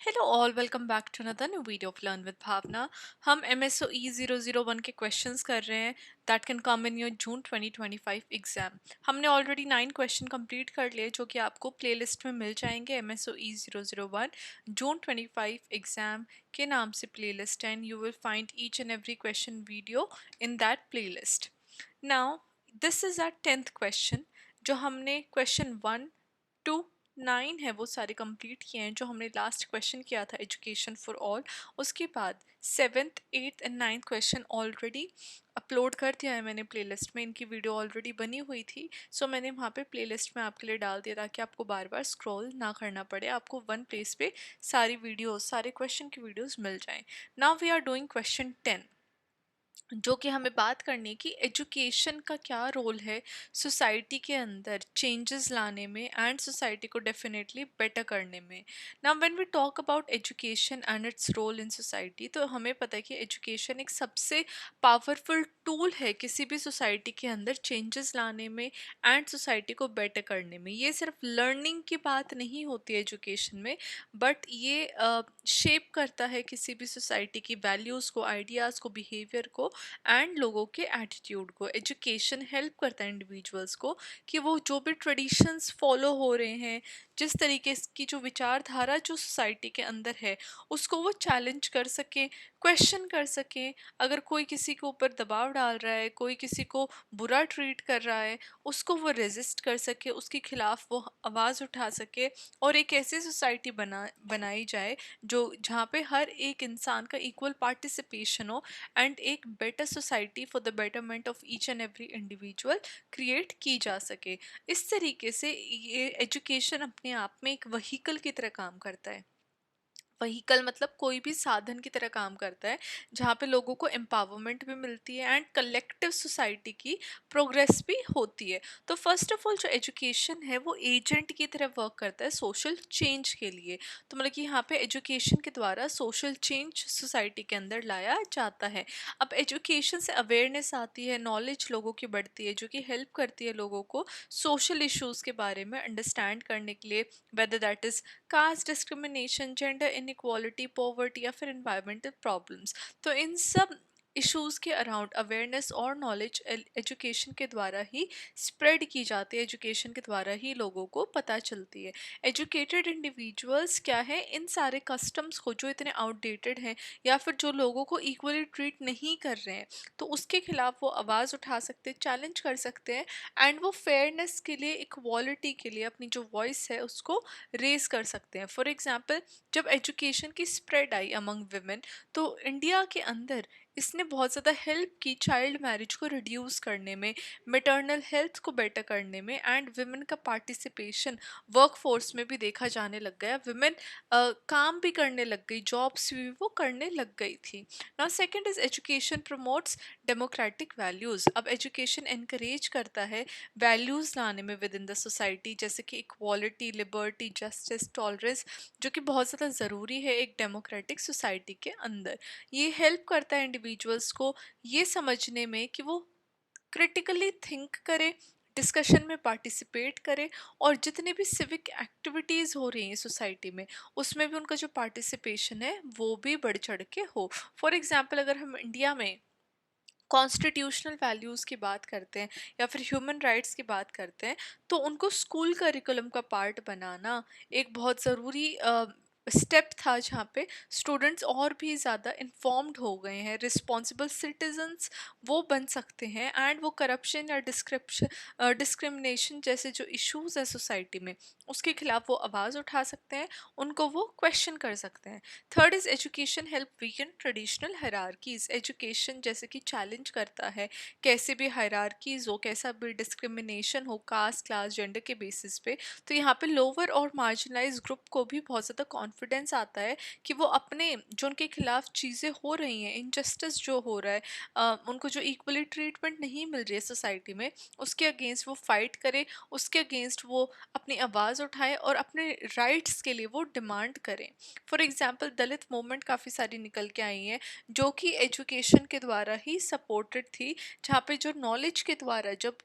Hello all, welcome back to another new video of learn with Bhavna. हम MSOE 001 के questions कर रहे हैं that can come in your June 2025 exam. हमने already 9 question complete कर लिए जो कि आपको प्लेलिस्ट में मिल जाएंगे। MSOE 001 जून 25 एग्जाम के नाम से प्लेलिस्ट है and you will find each and every question video in that playlist. Now this is our 10th question. जो हमने क्वेश्चन 1 to 9 है वो सारे कंप्लीट किए हैं जो हमने लास्ट क्वेश्चन किया था एजुकेशन फॉर ऑल। उसके बाद 7th 8th and 9th question already upload कर दिया है मैंने प्लेलिस्ट में। इनकी वीडियो ऑलरेडी बनी हुई थी सो मैंने वहाँ पे प्लेलिस्ट में आपके लिए डाल दिया ताकि आपको बार बार स्क्रॉल ना करना पड़े, आपको वन प्लेस पे सारी वीडियोस सारे क्वेश्चन की वीडियोस मिल जाएं। Now we are doing question 10 जो कि हमें बात करनी है कि एजुकेशन का क्या रोल है सोसाइटी के अंदर चेंजेस लाने में एंड सोसाइटी को डेफिनेटली बेटर करने में। Now when we talk about education and its role in society, तो हमें पता है कि एजुकेशन एक सबसे पावरफुल टूल है किसी भी सोसाइटी के अंदर चेंजेस लाने में एंड सोसाइटी को बेटर करने में। ये सिर्फ लर्निंग की बात नहीं होती है एजुकेशन में, बट ये शेप करता है किसी भी सोसाइटी की वैल्यूज़ को, आइडियाज़ को, बिहेवियर को एंड लोगों के एटीट्यूड को। एजुकेशन हेल्प करता है इंडिविजुअल्स को कि वो जो भी ट्रेडिशंस फॉलो हो रहे हैं, जिस तरीके की जो विचारधारा जो सोसाइटी के अंदर है उसको वो चैलेंज कर सकें, क्वेश्चन कर सकें। अगर कोई किसी के ऊपर दबाव डाल रहा है, कोई किसी को बुरा ट्रीट कर रहा है, उसको वो रेजिस्ट कर सके, उसके खिलाफ वो आवाज़ उठा सके और एक ऐसी सोसाइटी बनाई जाए जो जहाँ पे हर एक इंसान का इक्वल पार्टिसिपेशन हो एंड एक better society for the betterment of each and every individual create की जा सके। इस तरीके से ये एजुकेशन अपने आप में एक वहीकल की तरह काम करता है। वहीकल मतलब कोई भी साधन की तरह काम करता है जहाँ पे लोगों को एम्पावरमेंट भी मिलती है एंड कलेक्टिव सोसाइटी की प्रोग्रेस भी होती है। तो फर्स्ट ऑफ ऑल जो एजुकेशन है वो एजेंट की तरह वर्क करता है सोशल चेंज के लिए। तो मतलब कि यहाँ पे एजुकेशन के द्वारा सोशल चेंज सोसाइटी के अंदर लाया जाता है। अब एजुकेशन से अवेयरनेस आती है, नॉलेज लोगों की बढ़ती है जो कि हेल्प करती है लोगों को सोशल इश्यूज़ के बारे में अंडरस्टैंड करने के लिए, whether that is caste discrimination, gender inequality, poverty या फिर इन्वायरमेंटल प्रॉब्लम्स। तो इन सब इश्यूज़ के अराउंड अवेयरनेस और नॉलेज एजुकेशन के द्वारा ही स्प्रेड की जाती है, एजुकेशन के द्वारा ही लोगों को पता चलती है। एजुकेटेड इंडिविजुअल्स क्या है, इन सारे कस्टम्स को जो इतने आउटडेटेड हैं या फिर जो लोगों को इक्वली ट्रीट नहीं कर रहे हैं, तो उसके खिलाफ वो आवाज़ उठा सकते हैं, चैलेंज कर सकते हैं एंड वो फेयरनेस के लिए, इक्वालिटी के लिए अपनी जो वॉइस है उसको रेज कर सकते हैं। फॉर एग्जाम्पल, जब एजुकेशन की स्प्रेड आई अमंग वुमेन तो इंडिया के अंदर इसने बहुत ज़्यादा हेल्प की चाइल्ड मैरिज को रिड्यूस करने में, मेटर्नल हेल्थ को बेटर करने में एंड वुमेन का पार्टिसिपेशन वर्क फोर्स में भी देखा जाने लग गया। वुमेन काम भी करने लग गई, जॉब्स भी वो करने लग गई थी। Now second is education promotes democratic values. अब एजुकेशन एनकरेज करता है वैल्यूज़ लाने में विद इन द सोसाइटी, जैसे कि इक्वालिटी, लिबर्टी, जस्टिस, टॉलरेंस, जो कि बहुत ज़्यादा ज़रूरी है एक डेमोक्रेटिक सोसाइटी के अंदर। ये हेल्प करता है इंडिविजुअल्स को ये समझने में कि वो क्रिटिकली थिंक करें, डिस्कशन में पार्टिसिपेट करें और जितने भी सिविक एक्टिविटीज़ हो रही हैं सोसाइटी में उसमें भी उनका जो पार्टिसिपेशन है वो भी बढ़ चढ़ के हो। फॉर एग्जांपल, अगर हम इंडिया में कॉन्स्टिट्यूशनल वैल्यूज़ की बात करते हैं या फिर ह्यूमन राइट्स की बात करते हैं, तो उनको स्कूल करिकुलम का पार्ट बनाना एक बहुत ज़रूरी स्टेप था जहाँ पे स्टूडेंट्स और भी ज़्यादा इन्फॉर्म्ड हो गए हैं, रिस्पॉन्सिबल सिटीजन्स वो बन सकते हैं एंड वो करप्शन या डिस्क्रिमिनेशन जैसे जो इश्यूज़ हैं सोसाइटी में उसके खिलाफ वो आवाज़ उठा सकते हैं, उनको वो क्वेश्चन कर सकते हैं। Third is education help weaken traditional hierarchies. Education जैसे कि चैलेंज करता है कैसे भी हायरार्कीज हो, कैसा भी डिस्क्रिमिनेशन हो कास्ट, क्लास, जेंडर के बेसिस पे, तो यहाँ पे लोअर और मार्जिनलाइज ग्रुप को भी बहुत ज़्यादा कॉन्फिडेंस आता है कि वो अपने जो उनके खिलाफ चीज़ें हो रही हैं, इनजस्टिस जो हो रहा है, उनको जो इक्वली ट्रीटमेंट नहीं मिल रही है सोसाइटी में, उसके अगेंस्ट वो फाइट करे, उसके अगेंस्ट वो अपनी आवाज़ उठाए और अपने राइट्स के लिए वो डिमांड करें। फॉर एग्जाम्पल, दलित मूवमेंट काफ़ी सारी निकल के आई हैं जो कि एजुकेशन के द्वारा ही सपोर्टेड थी, जहाँ पे जो नॉलेज के द्वारा जब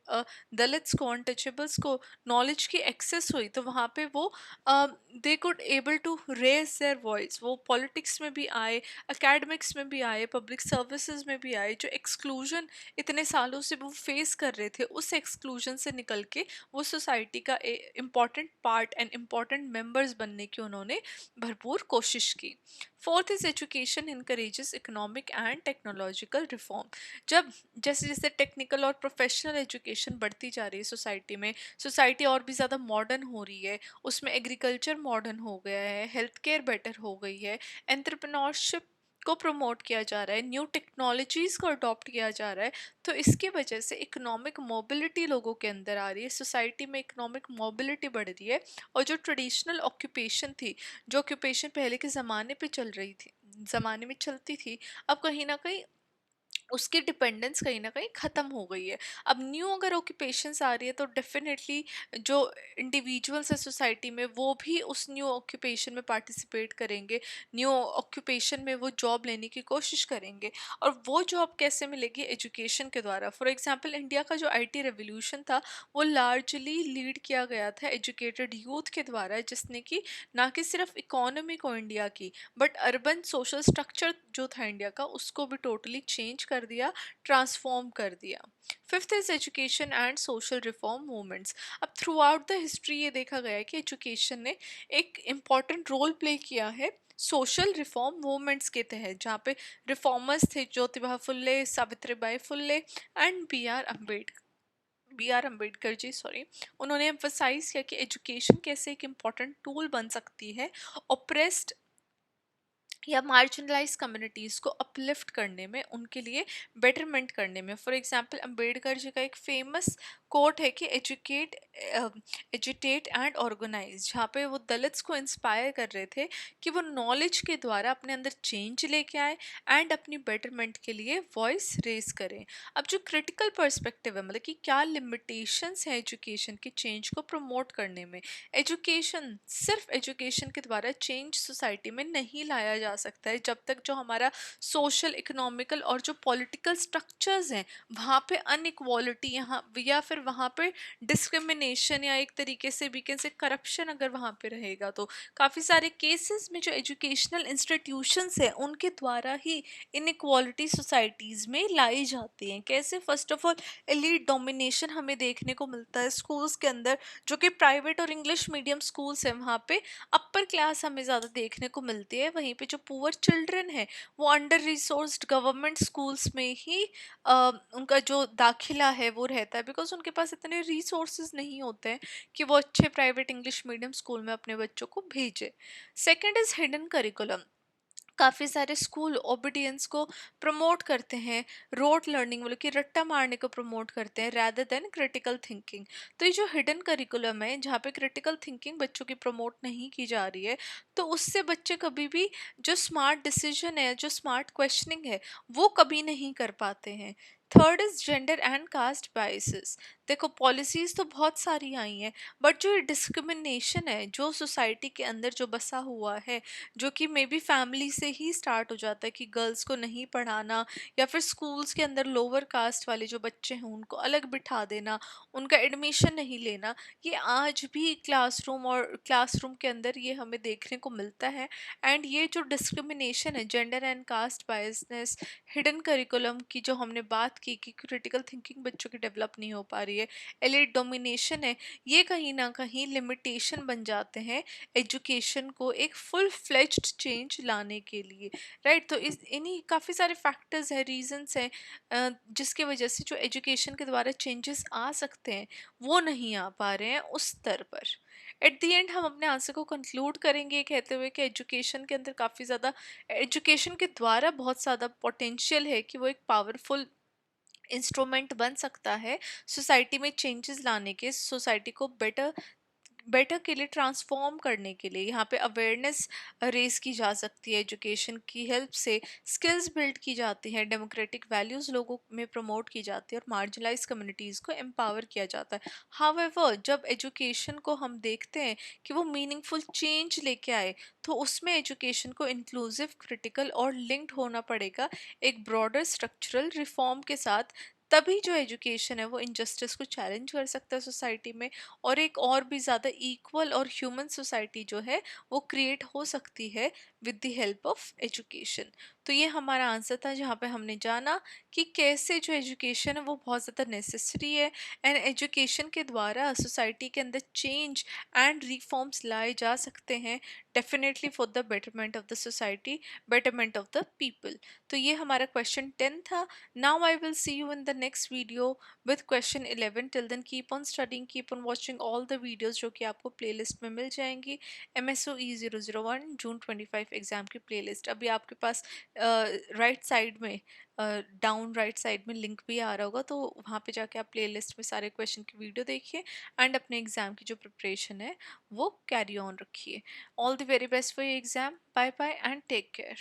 दलित्स को, अनटचेबल्स को नॉलेज की एक्सेस हुई तो वहाँ पे वो they could able to raise their voice, वो पॉलिटिक्स में भी आए, एकेडमिक्स में भी आए, पब्लिक सर्विसेज में भी आए। जो एक्सक्लूजन इतने सालों से वो फेस कर रहे थे, उस एक्सक्लूजन से निकल के वो सोसाइटी का important part and important members बनने की उन्होंने भरपूर कोशिश की। Fourth is education encourages economic and technological reform. जब जैसे जैसे टेक्निकल और प्रोफेशनल एजुकेशन बढ़ती जा रही है सोसाइटी में, सोसाइटी और भी ज़्यादा मॉडर्न हो रही है, उसमें एग्रीकल्चर मॉडर्न हो गया है, हेल्थ केयर बेटर हो गई है, एंटरप्रेन्योरशिप को प्रमोट किया जा रहा है, न्यू टेक्नोलॉजीज़ को अडॉप्ट किया जा रहा है। तो इसकी वजह से इकोनॉमिक मोबिलिटी लोगों के अंदर आ रही है, सोसाइटी में इकोनॉमिक मोबिलिटी बढ़ रही है। और जो ट्रेडिशनल ऑक्यूपेशन थी, जो ऑक्यूपेशन पहले के ज़माने पे चल रही थी, ज़माने में चलती थी, अब कहीं ना कहीं उसकी डिपेंडेंस कहीं ना कहीं ख़त्म हो गई है। अब न्यू अगर ऑक्यूपेशंस आ रही है तो डेफिनेटली जो इंडिविजुअल्स है सोसाइटी में वो भी उस न्यू ऑक्यूपेशन में पार्टिसिपेट करेंगे, न्यू ऑक्यूपेशन में वो जॉब लेने की कोशिश करेंगे। और वो जॉब कैसे मिलेगी? एजुकेशन के द्वारा। फॉर एग्जांपल इंडिया का जो आईटी रेवोल्यूशन था वो लार्जली लीड किया गया था एजुकेटेड यूथ के द्वारा, जिसने कि ना कि सिर्फ इकोनॉमी को इंडिया की बट अर्बन सोशल स्ट्रक्चर जो था इंडिया का उसको भी टोटली चेंज कर दिया, ट्रांसफॉर्म कर दिया। Fifth is education and social reform movements. अब थ्रू आउट द हिस्ट्री ये देखा गया है कि एजुकेशन ने एक इम्पॉर्टेंट रोल प्ले किया है सोशल रिफॉर्म मूवमेंट्स के तहत, जहाँ पे रिफॉर्मर्स थे Jyotiba Phule, Savitribai Phule and B R Ambedkar ji, sorry. उन्होंने एम्फसाइज किया कि एजुकेशन कैसे एक इम्पॉर्टेंट टूल बन सकती है ओप्रेस्ड या मार्जिनलाइज कम्युनिटीज़ को अपलिफ्ट करने में, उनके लिए बेटरमेंट करने में। फॉर एग्जांपल अम्बेडकर जी का एक फेमस कोट है कि एजुटेट एंड ऑर्गेनाइज, जहाँ पे वो दलित्स को इंस्पायर कर रहे थे कि वो नॉलेज के द्वारा अपने अंदर चेंज लेके आए एंड अपनी बेटरमेंट के लिए वॉइस रेज करें। अब जो क्रिटिकल पर्सपेक्टिव है, मतलब कि क्या लिमिटेशंस हैं एजुकेशन की चेंज को प्रमोट करने में। एजुकेशन, सिर्फ एजुकेशन के द्वारा चेंज सोसाइटी में नहीं लाया जा सकता है जब तक जो हमारा सोशल, इकोनॉमिकल और जो पॉलिटिकल स्ट्रक्चर्स हैं वहाँ पे अनइक्वालिटी, यहाँ या फिर वहाँ पे डिस्क्रिमिनेशन या एक तरीके से भी कैसे करप्शन अगर वहाँ पे रहेगा, तो काफ़ी सारे केसेस में जो एजुकेशनल इंस्टीट्यूशंस हैं उनके द्वारा ही इनइक्वालिटी सोसाइटीज़ में लाई जाती हैं। कैसे? First of all elite domination हमें देखने को मिलता है स्कूल्स के अंदर, जो कि प्राइवेट और इंग्लिश मीडियम स्कूल्स हैं वहाँ पे अपर क्लास हमें ज़्यादा देखने को मिलती है, वहीं पे जो पुअर चिल्ड्रन है वो अंडर रिसोर्स्ड गवर्नमेंट स्कूल्स में ही उनका जो दाखिला है वो रहता है, बिकॉज उनके पास इतने रिसोर्सेज नहीं होते हैं कि वो अच्छे प्राइवेट इंग्लिश मीडियम स्कूल में अपने बच्चों को भेजे। Second is hidden curriculum. काफ़ी सारे स्कूल ओबीडियंस को प्रमोट करते हैं, रोट लर्निंग मतलब कि रट्टा मारने को प्रमोट करते हैं रैदर देन क्रिटिकल थिंकिंग। तो ये जो हिडन करिकुलम है जहाँ पे क्रिटिकल थिंकिंग बच्चों की प्रमोट नहीं की जा रही है, तो उससे बच्चे कभी भी जो स्मार्ट डिसीजन है, जो स्मार्ट क्वेश्चनिंग है, वो कभी नहीं कर पाते हैं। Third is gender and caste biases. देखो पॉलिसीज़ तो बहुत सारी आई हैं, बट जो डिस्क्रिमिनेशन है जो सोसाइटी के अंदर जो बसा हुआ है, जो कि मे बी फैमिली से ही स्टार्ट हो जाता है कि गर्ल्स को नहीं पढ़ाना, या फिर स्कूल्स के अंदर लोअर कास्ट वाले जो बच्चे हैं उनको अलग बिठा देना, उनका एडमिशन नहीं लेना, ये आज भी क्लासरूम के अंदर ये हमें देखने को मिलता है। एंड ये जो डिस्क्रिमिनेशन है, gender and caste biasness, hidden curriculum की जो हमने बात की कि क्रिटिकल थिंकिंग बच्चों की डेवलप नहीं हो पा रही है, एलिट डोमिनेशन है, ये कहीं ना कहीं लिमिटेशन बन जाते हैं एजुकेशन को एक फुल फ्लेज्ड चेंज लाने के लिए। राइट, तो इस इन्हीं काफ़ी सारे फैक्टर्स हैं, रीजंस हैं, जिसकी वजह से जो एजुकेशन के द्वारा चेंजेस आ सकते हैं वो नहीं आ पा रहे हैं उस स्तर पर। एट द एंड हम अपने आंसर को कंक्लूड करेंगे ये कहते हुए कि एजुकेशन के अंदर काफ़ी ज़्यादा, एजुकेशन के द्वारा बहुत ज़्यादा पोटेंशियल है कि वो एक पावरफुल इंस्ट्रूमेंट बन सकता है सोसाइटी में चेंजेस लाने के, सोसाइटी को बेटर बेटर के लिए ट्रांसफॉर्म करने के लिए। यहाँ पे अवेयरनेस रेज की जा सकती है, एजुकेशन की हेल्प से स्किल्स बिल्ड की जाती हैं, डेमोक्रेटिक वैल्यूज़ लोगों में प्रमोट की जाती है और मार्जिनलाइज कम्युनिटीज़ को एम्पावर किया जाता है। हावेवर जब एजुकेशन को हम देखते हैं कि वो मीनिंगफुल चेंज लेके आए, तो उसमें एजुकेशन को इंक्लूसिव, क्रिटिकल और लिंक्ड होना पड़ेगा एक ब्रॉडर स्ट्रक्चरल रिफॉर्म के साथ, तभी जो एजुकेशन है वो इनजस्टिस को चैलेंज कर सकता है सोसाइटी में, और एक और भी ज़्यादा इक्वल और ह्यूमन सोसाइटी जो है वो क्रिएट हो सकती है with the help of education. तो ये हमारा आंसर था, जहाँ पे हमने जाना कि कैसे जो एजुकेशन है वो बहुत ज़्यादा नेसेसरी है, एंड एजुकेशन के द्वारा सोसाइटी के अंदर चेंज एंड रिफॉर्म्स लाए जा सकते हैं, definitely for the betterment of the society, betterment of the people. तो ये हमारा क्वेश्चन 10 था। Now I will see you in the next video with question 11। Till then keep on studying, keep on watching all the videos जो कि आपको playlist में मिल जाएंगी। MSOE 001 जून 25 एग्ज़ाम की प्लेलिस्ट अभी आपके पास राइट साइड में, डाउन राइट साइड में लिंक भी आ रहा होगा, तो वहाँ पे जाके आप प्लेलिस्ट में सारे क्वेश्चन की वीडियो देखिए एंड अपने एग्ज़ाम की जो प्रिपरेशन है वो कैरी ऑन रखिए। All the very best for your exam. Bye bye and take care.